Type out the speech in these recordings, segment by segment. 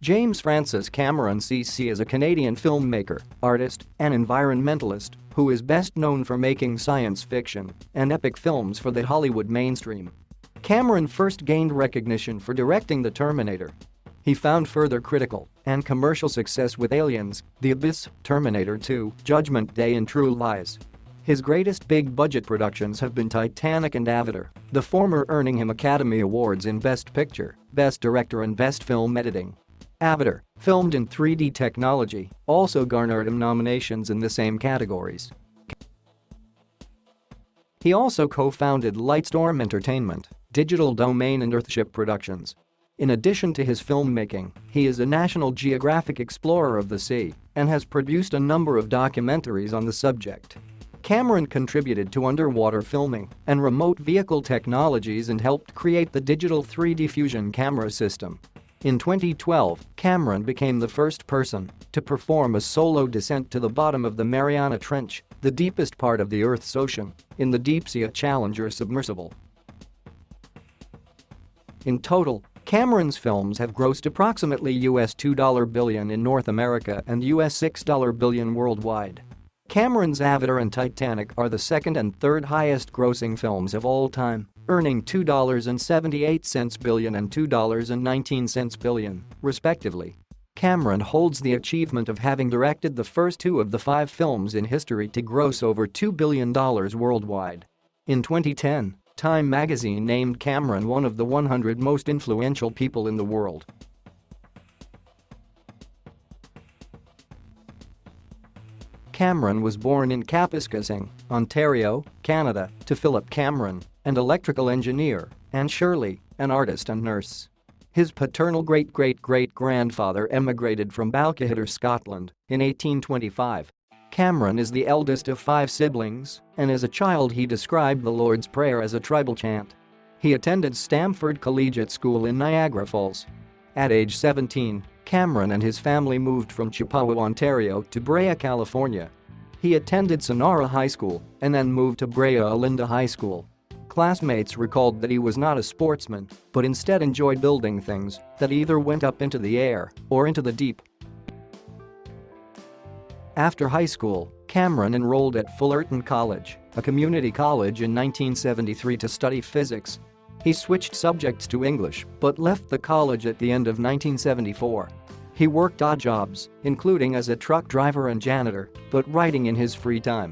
James Francis Cameron CC is a Canadian filmmaker, artist, and environmentalist who is best known for making science fiction and epic films for the Hollywood mainstream. Cameron first gained recognition for directing The Terminator. He found further critical and commercial success with Aliens, The Abyss, Terminator 2, Judgment Day and True Lies. His greatest big-budget productions have been Titanic and Avatar, the former earning him Academy Awards in Best Picture, Best Director and Best Film Editing. Avatar, filmed in 3D technology, also garnered him nominations in the same categories. He also co-founded Lightstorm Entertainment, Digital Domain and Earthship Productions. In addition to his filmmaking, he is a National Geographic explorer of the sea and has produced a number of documentaries on the subject. Cameron contributed to underwater filming and remote vehicle technologies and helped create the digital 3D fusion camera system. In 2012, Cameron became the first person to perform a solo descent to the bottom of the Mariana Trench, the deepest part of the Earth's ocean, in the Deepsea Challenger submersible. In total, Cameron's films have grossed approximately $2 billion in North America and $6 billion worldwide. Cameron's Avatar and Titanic are the second and third highest grossing films of all time, earning $2.78 billion and $2.19 billion, respectively. Cameron holds the achievement of having directed the first two of the 5 films in history to gross over $2 billion worldwide. In 2010, Time magazine named Cameron one of the 100 most influential people in the world. Cameron was born in Kapuskasing, Ontario, Canada, to Philip Cameron, an electrical engineer, and Shirley, an artist and nurse. His paternal great-great-great-grandfather emigrated from Balquhidder, Scotland, in 1825. Cameron is the eldest of 5 siblings, and as a child he described the Lord's Prayer as a tribal chant. He attended Stamford Collegiate School in Niagara Falls. At age 17, Cameron and his family moved from Chippewa, Ontario to Brea, California. He attended Sonora High School and then moved to Brea Olinda High School. Classmates recalled that he was not a sportsman, but instead enjoyed building things that either went up into the air or into the deep. After high school, Cameron enrolled at Fullerton College, a community college in 1973 to study physics. He switched subjects to English but left the college at the end of 1974. He worked odd jobs, including as a truck driver and janitor, but writing in his free time.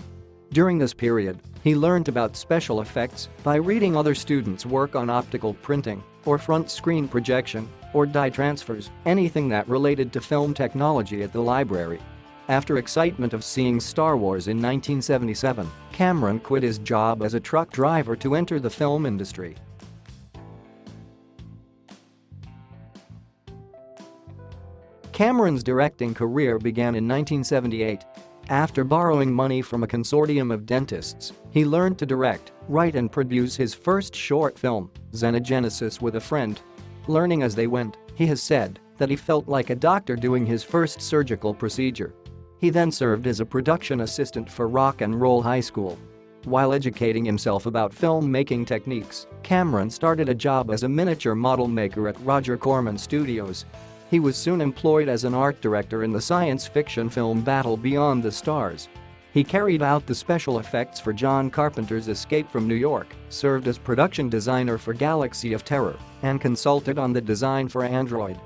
During this period, he learned about special effects by reading other students' work on optical printing, or front screen projection, or dye transfers, anything that related to film technology at the library. After excitement of seeing Star Wars in 1977, Cameron quit his job as a truck driver to enter the film industry. Cameron's directing career began in 1978. After borrowing money from a consortium of dentists, he learned to direct, write and produce his first short film, Xenogenesis, with a friend. Learning as they went, he has said that he felt like a doctor doing his first surgical procedure. He then served as a production assistant for Rock and Roll High School. While educating himself about filmmaking techniques, Cameron started a job as a miniature model maker at Roger Corman Studios. He was soon employed as an art director in the science fiction film Battle Beyond the Stars. He carried out the special effects for John Carpenter's Escape from New York, served as production designer for Galaxy of Terror, and consulted on the design for Android.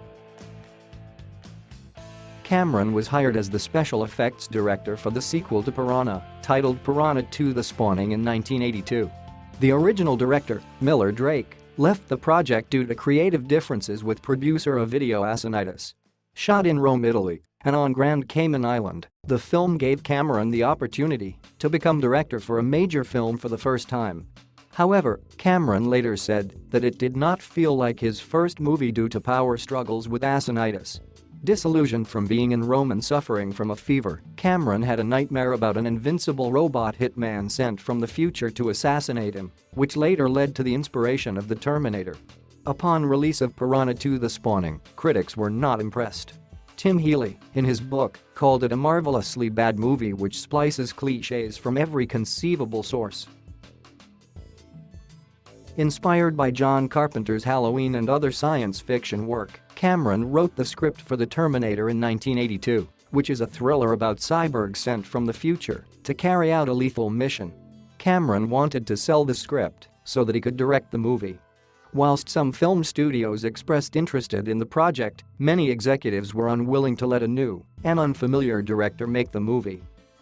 Cameron was hired as the special effects director for the sequel to Piranha, titled Piranha 2: The Spawning in 1982. The original director, Miller Drake, left the project due to creative differences with producer Ovidio Assanitis. Shot in Rome, Italy, and on Grand Cayman Island, the film gave Cameron the opportunity to become director for a major film for the first time. However, Cameron later said that it did not feel like his first movie due to power struggles with Assanitis. Disillusioned from being in Rome and suffering from a fever, Cameron had a nightmare about an invincible robot hitman sent from the future to assassinate him, which later led to the inspiration of The Terminator. Upon release of Piranha 2: The Spawning, critics were not impressed. Tim Healy, in his book, called it a marvelously bad movie which splices cliches from every conceivable source. Inspired by John Carpenter's Halloween and other science fiction work, Cameron wrote the script for The Terminator in 1982, which is a thriller about cyborgs sent from the future to carry out a lethal mission. Cameron wanted to sell the script so that he could direct the movie. Whilst some film studios expressed interest in the project, many executives were unwilling to let a new and unfamiliar director make the movie.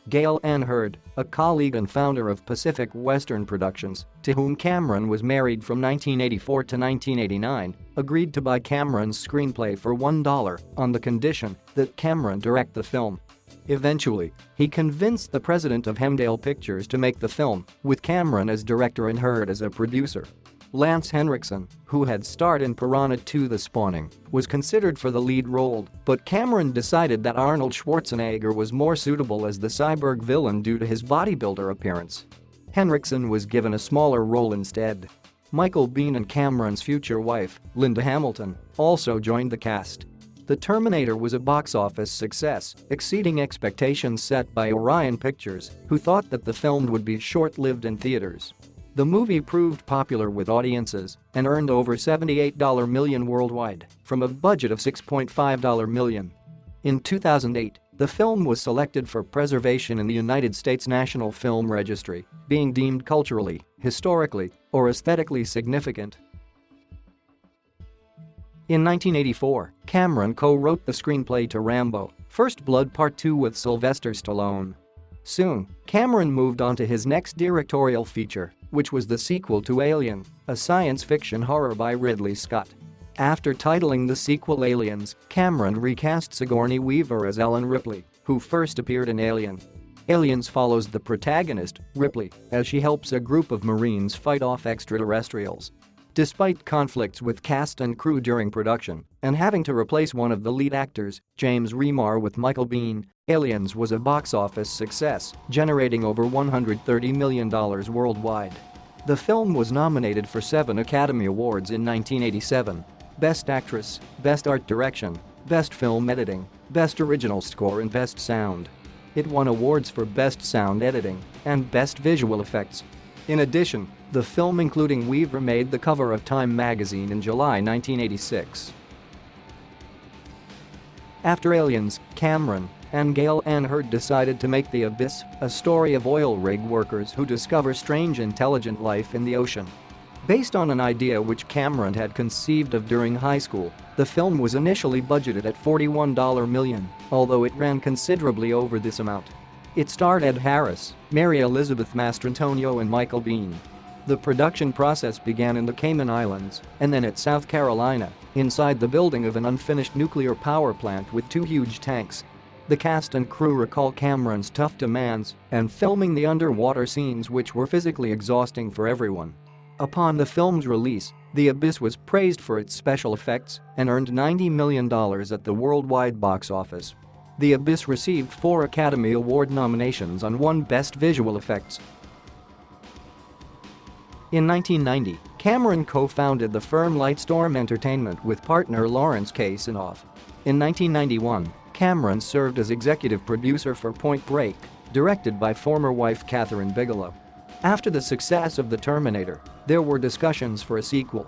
Gail Ann Hurd, a colleague and founder of Pacific Western Productions, to whom Cameron was married from 1984 to 1989, agreed to buy Cameron's screenplay for $1 on the condition that Cameron direct the film. Eventually, he convinced the president of Hemdale Pictures to make the film, with Cameron as director and Hurd as a producer. Lance Henriksen, who had starred in Piranha 2: The Spawning, was considered for the lead role, but Cameron decided that Arnold Schwarzenegger was more suitable as the cyborg villain due to his bodybuilder appearance. Henriksen was given a smaller role instead. Michael Biehn and Cameron's future wife, Linda Hamilton, also joined the cast. The Terminator was a box office success, exceeding expectations set by Orion Pictures, who thought that the film would be short-lived in theaters. The movie proved popular with audiences and earned over $78 million worldwide from a budget of $6.5 million. In 2008, the film was selected for preservation in the United States National Film Registry, being deemed culturally, historically, or aesthetically significant. In 1984, Cameron co-wrote the screenplay to Rambo: First Blood Part 2 with Sylvester Stallone. Soon, Cameron moved on to his next directorial feature, which was the sequel to Alien, a science fiction horror by Ridley Scott. After titling the sequel Aliens, Cameron recast Sigourney Weaver as Ellen Ripley, who first appeared in Alien. Aliens follows the protagonist, Ripley, as she helps a group of Marines fight off extraterrestrials. Despite conflicts with cast and crew during production and having to replace one of the lead actors, James Remar, with Michael Biehn, Aliens was a box office success, generating over $130 million worldwide. The film was nominated for 7 Academy Awards in 1987: Best Actress, Best Art Direction, Best Film Editing, Best Original Score and Best Sound. It won awards for Best Sound Editing and Best Visual Effects. In addition, the film including Weaver made the cover of Time magazine in July 1986. After Aliens, Cameron and Gail Ann Hurd decided to make The Abyss, a story of oil rig workers who discover strange intelligent life in the ocean. Based on an idea which Cameron had conceived of during high school, the film was initially budgeted at $41 million, although it ran considerably over this amount. It starred Ed Harris, Mary Elizabeth Mastrantonio and Michael Biehn. The production process began in the Cayman Islands and then at South Carolina, inside the building of an unfinished nuclear power plant with 2 huge tanks. The cast and crew recall Cameron's tough demands and filming the underwater scenes, which were physically exhausting for everyone. Upon the film's release, The Abyss was praised for its special effects and earned $90 million at the worldwide box office. The Abyss received 4 Academy Award nominations and 1 Best Visual Effects. In 1990, Cameron co-founded the firm Lightstorm Entertainment with partner Lawrence Kasanoff. In 1991, Cameron served as executive producer for Point Break, directed by former wife Catherine Bigelow. After the success of The Terminator, there were discussions for a sequel.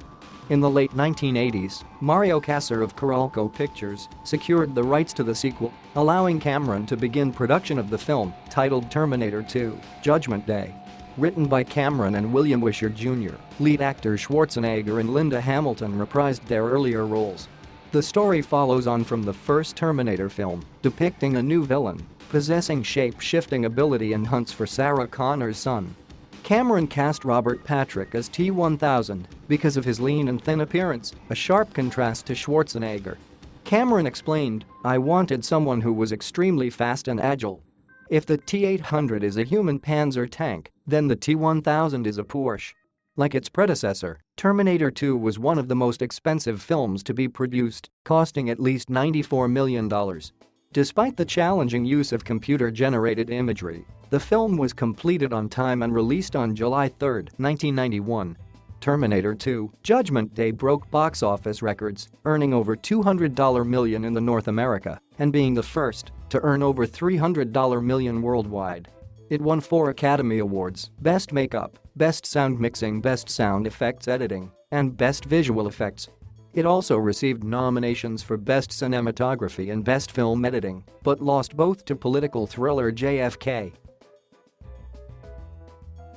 In the late 1980s, Mario Kassar of Coralco Pictures secured the rights to the sequel, allowing Cameron to begin production of the film, titled Terminator 2: Judgment Day. Written by Cameron and William Wisher Jr., lead actors Schwarzenegger and Linda Hamilton reprised their earlier roles. The story follows on from the first Terminator film, depicting a new villain possessing shape-shifting ability and hunts for Sarah Connor's son. Cameron cast Robert Patrick as T-1000 because of his lean and thin appearance, a sharp contrast to Schwarzenegger. Cameron explained, "I wanted someone who was extremely fast and agile. If the T-800 is a human Panzer tank, then the T-1000 is a Porsche." Like its predecessor, Terminator 2 was one of the most expensive films to be produced, costing at least $94 million. Despite the challenging use of computer-generated imagery, the film was completed on time and released on July 3, 1991. Terminator 2: Judgment Day broke box office records, earning over $200 million in North America and being the first to earn over $300 million worldwide. It won 4 Academy Awards: Best Makeup, Best Sound Mixing, Best Sound Effects Editing, and Best Visual Effects. It also received nominations for Best Cinematography and Best Film Editing, but lost both to political thriller JFK.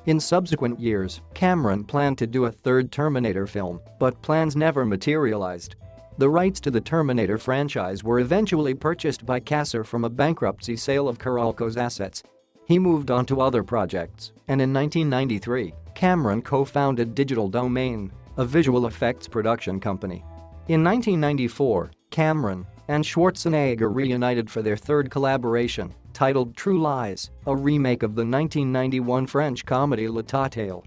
In subsequent years, Cameron planned to do a third Terminator film, but plans never materialized. The rights to the Terminator franchise were eventually purchased by Kasser from a bankruptcy sale of Carolco's assets. He moved on to other projects, and in 1993, Cameron co-founded Digital Domain, a visual effects production company. In 1994, Cameron and Schwarzenegger reunited for their third collaboration, titled True Lies, a remake of the 1991 French comedy Le Tattale.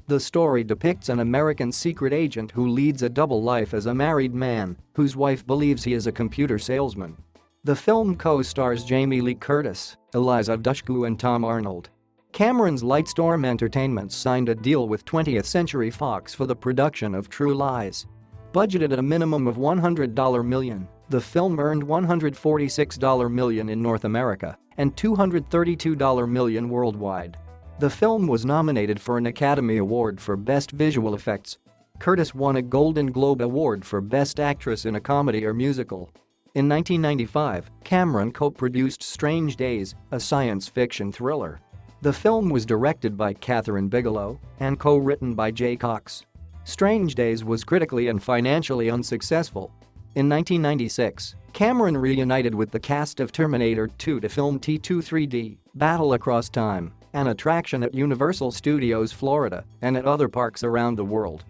The story depicts an American secret agent who leads a double life as a married man whose wife believes he is a computer salesman. The film co-stars Jamie Lee Curtis, Eliza Dushku and Tom Arnold. Cameron's Lightstorm Entertainment signed a deal with 20th Century Fox for the production of True Lies. Budgeted at a minimum of $100 million, the film earned $146 million in North America and $232 million worldwide. The film was nominated for an Academy Award for Best Visual Effects. Curtis won a Golden Globe Award for Best Actress in a Comedy or Musical. In 1995, Cameron co-produced Strange Days, a science fiction thriller. The film was directed by Catherine Bigelow and co-written by Jay Cox. Strange Days was critically and financially unsuccessful. In 1996, Cameron reunited with the cast of Terminator 2 to film T2 3D, Battle Across Time, an attraction at Universal Studios Florida and at other parks around the world.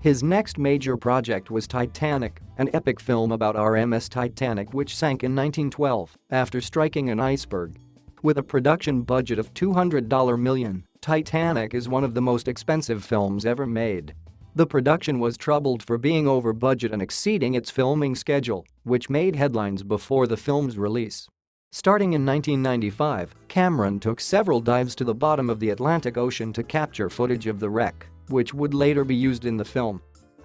His next major project was Titanic, an epic film about RMS Titanic which sank in 1912 after striking an iceberg. With a production budget of $200 million, Titanic is one of the most expensive films ever made. The production was troubled for being over budget and exceeding its filming schedule, which made headlines before the film's release. Starting in 1995, Cameron took several dives to the bottom of the Atlantic Ocean to capture footage of the wreck, which would later be used in the film.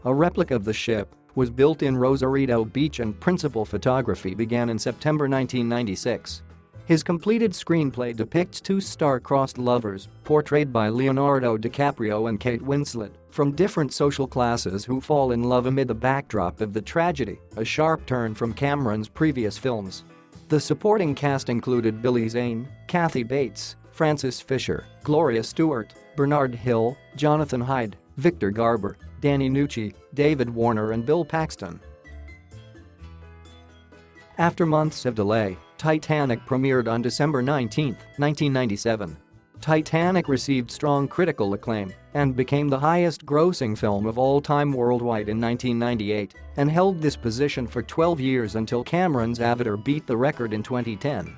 A replica of the ship was built in Rosarito Beach and principal photography began in September 1996. His completed screenplay depicts two star-crossed lovers, portrayed by Leonardo DiCaprio and Kate Winslet, from different social classes who fall in love amid the backdrop of the tragedy, a sharp turn from Cameron's previous films. The supporting cast included Billy Zane, Kathy Bates, Frances Fisher, Gloria Stewart, Bernard Hill, Jonathan Hyde, Victor Garber, Danny Nucci, David Warner and Bill Paxton. After months of delay, Titanic premiered on December 19, 1997. Titanic received strong critical acclaim and became the highest-grossing film of all time worldwide in 1998 and held this position for 12 years until Cameron's Avatar beat the record in 2010.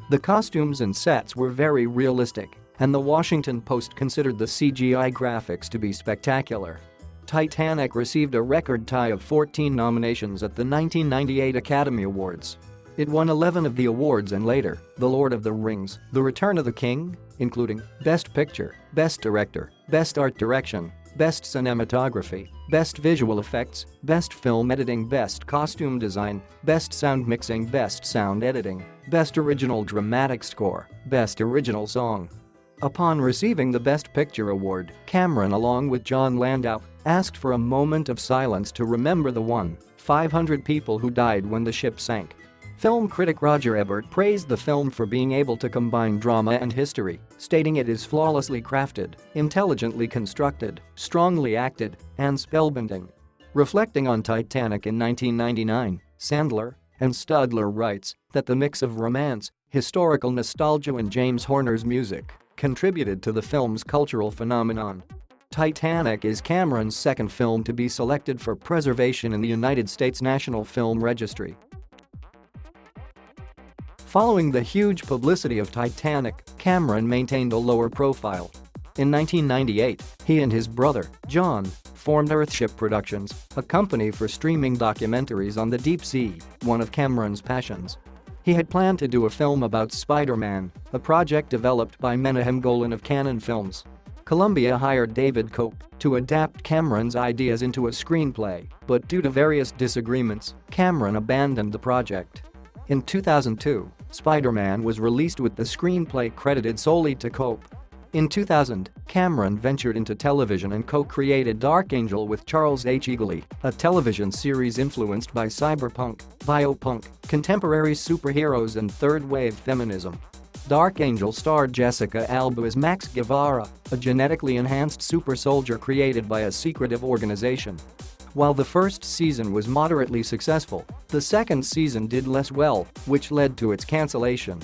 The costumes and sets were very realistic, and the Washington Post considered the CGI graphics to be spectacular. Titanic received a record tie of 14 nominations at the 1998 Academy Awards. It won 11 of the awards and later, The Lord of the Rings, The Return of the King, including Best Picture, Best Director, Best Art Direction, Best Cinematography, Best Visual Effects, Best Film Editing, Best Costume Design, Best Sound Mixing, Best Sound Editing, Best Original Dramatic Score, Best Original Song. Upon receiving the Best Picture award, Cameron along with John Landau asked for a moment of silence to remember the 500 people who died when the ship sank. Film critic Roger Ebert praised the film for being able to combine drama and history, stating it is flawlessly crafted, intelligently constructed, strongly acted, and spellbinding. Reflecting on Titanic in 1999, Sandler and Studler writes that the mix of romance, historical nostalgia and James Horner's music contributed to the film's cultural phenomenon. Titanic is Cameron's second film to be selected for preservation in the United States National Film Registry. Following the huge publicity of Titanic, Cameron maintained a lower profile. In 1998, he and his brother, John, formed Earthship Productions, a company for streaming documentaries on the deep sea, one of Cameron's passions. He had planned to do a film about Spider-Man, a project developed by Menahem Golan of Cannon Films. Columbia hired David Koepp to adapt Cameron's ideas into a screenplay, but due to various disagreements, Cameron abandoned the project. In 2002, Spider-Man was released with the screenplay credited solely to Cope. In 2000, Cameron ventured into television and co-created Dark Angel with Charles H. Eagley, a television series influenced by cyberpunk, biopunk, contemporary superheroes and third-wave feminism. Dark Angel starred Jessica Alba as Max Guevara, a genetically enhanced super soldier created by a secretive organization. While the first season was moderately successful, the second season did less well, which led to its cancellation.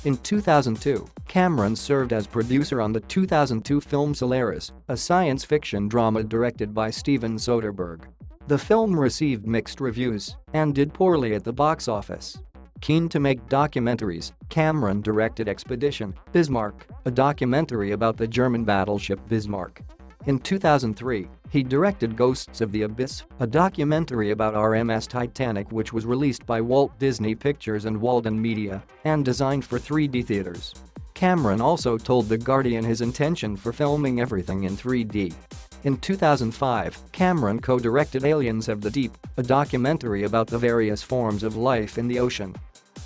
In 2002, Cameron served as producer on the 2002 film Solaris, a science fiction drama directed by Steven Soderbergh. The film received mixed reviews and did poorly at the box office. Keen to make documentaries, Cameron directed Expedition Bismarck, a documentary about the German battleship Bismarck. In 2003, he directed Ghosts of the Abyss, a documentary about RMS Titanic which was released by Walt Disney Pictures and Walden Media and designed for 3D theaters. Cameron also told The Guardian his intention for filming everything in 3D. In 2005, Cameron co-directed Aliens of the Deep, a documentary about the various forms of life in the ocean.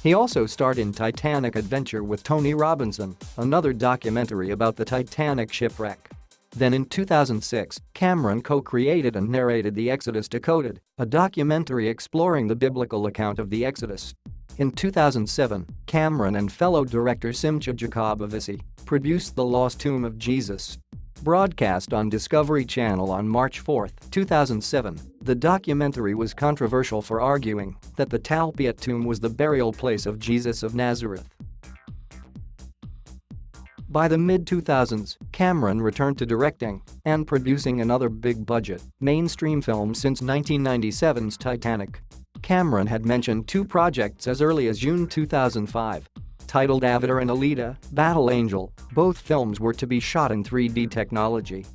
He also starred in Titanic Adventure with Tony Robinson, another documentary about the Titanic shipwreck. Then in 2006, Cameron co-created and narrated The Exodus Decoded, a documentary exploring the biblical account of the Exodus. In 2007, Cameron and fellow director Simcha Jacobovisi produced The Lost Tomb of Jesus. Broadcast on Discovery Channel on March 4, 2007, the documentary was controversial for arguing that the Talpiot tomb was the burial place of Jesus of Nazareth. By the mid-2000s, Cameron returned to directing and producing another big-budget, mainstream film since 1997's Titanic. Cameron had mentioned two projects as early as June 2005. Titled Avatar and Alita: Battle Angel, both films were to be shot in 3D technology.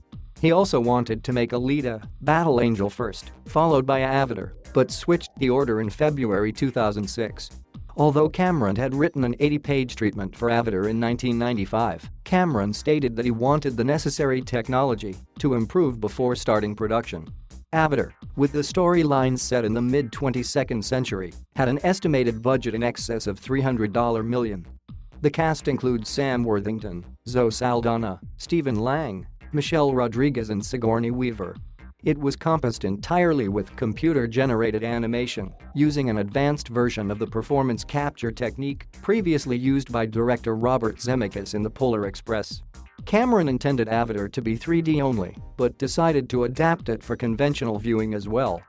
He also wanted to make Alita: Battle Angel first, followed by Avatar, but switched the order in February 2006. Although Cameron had written an 80-page treatment for Avatar in 1995, Cameron stated that he wanted the necessary technology to improve before starting production. Avatar, with the storyline set in the mid-22nd century, had an estimated budget in excess of $300 million. The cast includes Sam Worthington, Zoe Saldana, Stephen Lang, Michelle Rodriguez and Sigourney Weaver. It was composed entirely with computer-generated animation, using an advanced version of the performance capture technique previously used by director Robert Zemeckis in The Polar Express. Cameron intended Avatar to be 3D only, but decided to adapt it for conventional viewing as well.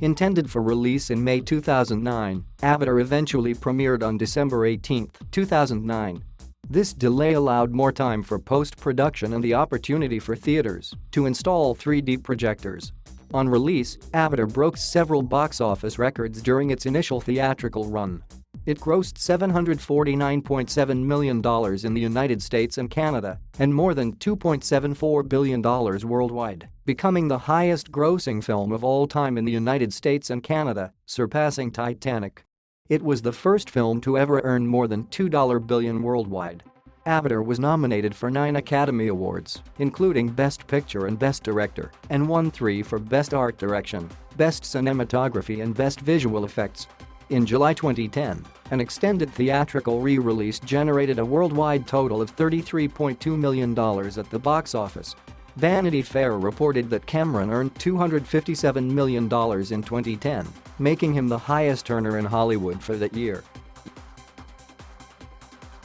Intended for release in May 2009, Avatar eventually premiered on December 18, 2009. This delay allowed more time for post-production and the opportunity for theaters to install 3D projectors. On release, Avatar broke several box office records during its initial theatrical run. It grossed $749.7 million in the United States and Canada and more than $2.74 billion worldwide, becoming the highest-grossing film of all time in the United States and Canada, surpassing Titanic. It was the first film to ever earn more than $2 billion worldwide. Avatar was nominated for 9 Academy Awards, including Best Picture and Best Director, and won 3 for Best Art Direction, Best Cinematography and Best Visual Effects. In July 2010, an extended theatrical re-release generated a worldwide total of $33.2 million at the box office. Vanity Fair reported that Cameron earned $257 million in 2010, making him the highest earner in Hollywood for that year.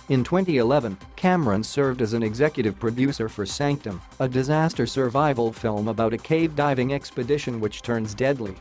In 2011, Cameron served as an executive producer for Sanctum, a disaster survival film about a cave diving expedition which turns deadly.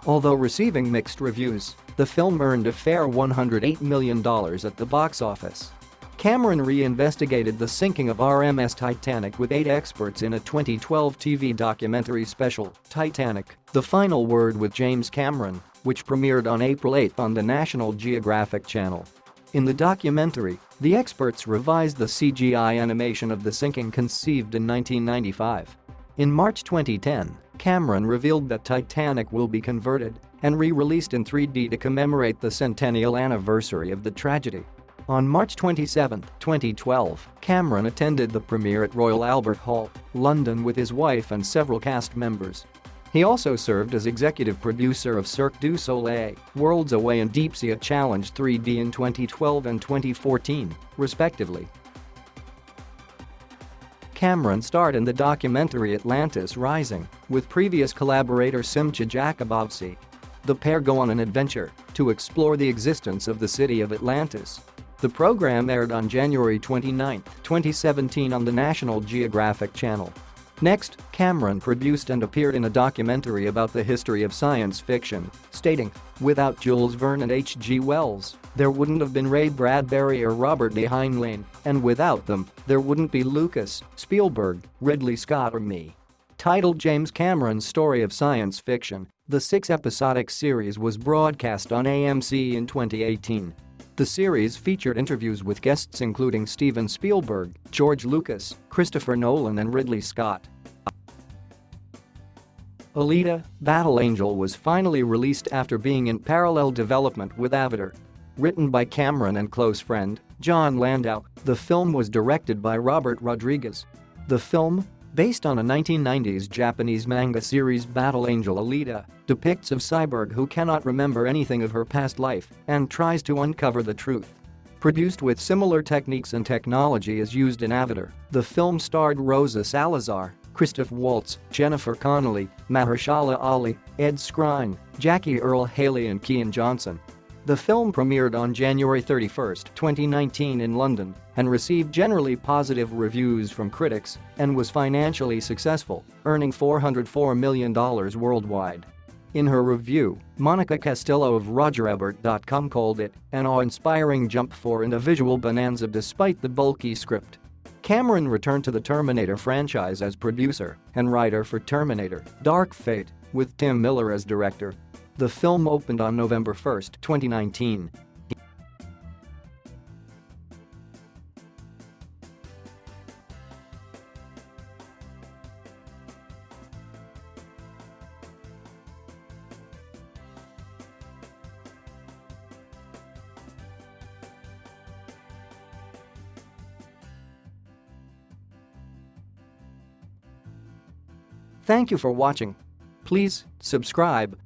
Although receiving mixed reviews, the film earned a fair $108 million at the box office. Cameron re-investigated the sinking of RMS Titanic with 8 experts in a 2012 TV documentary special, Titanic: The Final Word with James Cameron, which premiered on April 8 on the National Geographic Channel. In the documentary, the experts revised the CGI animation of the sinking conceived in 1995. In March 2010, Cameron revealed that Titanic will be converted and re-released in 3D to commemorate the centennial anniversary of the tragedy. On March 27, 2012, Cameron attended the premiere at Royal Albert Hall, London with his wife and several cast members. He also served as executive producer of Cirque du Soleil, Worlds Away and Deep Sea Challenge 3D in 2012 and 2014, respectively. Cameron starred in the documentary Atlantis Rising with previous collaborator Simcha Jakubowski. The pair go on an adventure to explore the existence of the city of Atlantis. The program aired on January 29, 2017 on the National Geographic Channel. Next, Cameron produced and appeared in a documentary about the history of science fiction, stating, "Without Jules Verne and H.G. Wells, there wouldn't have been Ray Bradbury or Robert D. Heinlein, and without them, there wouldn't be Lucas, Spielberg, Ridley Scott or me." Titled James Cameron's Story of Science Fiction, the 6-episodic series was broadcast on AMC in 2018. The series featured interviews with guests including Steven Spielberg, George Lucas, Christopher Nolan and Ridley Scott. Alita: Battle Angel was finally released after being in parallel development with Avatar. Written by Cameron and close friend John Landau, the film was directed by Robert Rodriguez. The film, based on a 1990s Japanese manga series Battle Angel Alita, depicts a cyborg who cannot remember anything of her past life and tries to uncover the truth. Produced with similar techniques and technology as used in Avatar, the film starred Rosa Salazar, Christoph Waltz, Jennifer Connelly, Mahershala Ali, Ed Skrein, Jackie Earle Haley and Kean Johnson. The film premiered on January 31, 2019 in London and received generally positive reviews from critics and was financially successful, earning $404 million worldwide. In her review, Monica Castillo of RogerEbert.com called it an awe-inspiring jump for and a visual bonanza despite the bulky script. Cameron returned to the Terminator franchise as producer and writer for Terminator: Dark Fate, with Tim Miller as director. The film opened on November 1, 2019. Thank you for watching. Please subscribe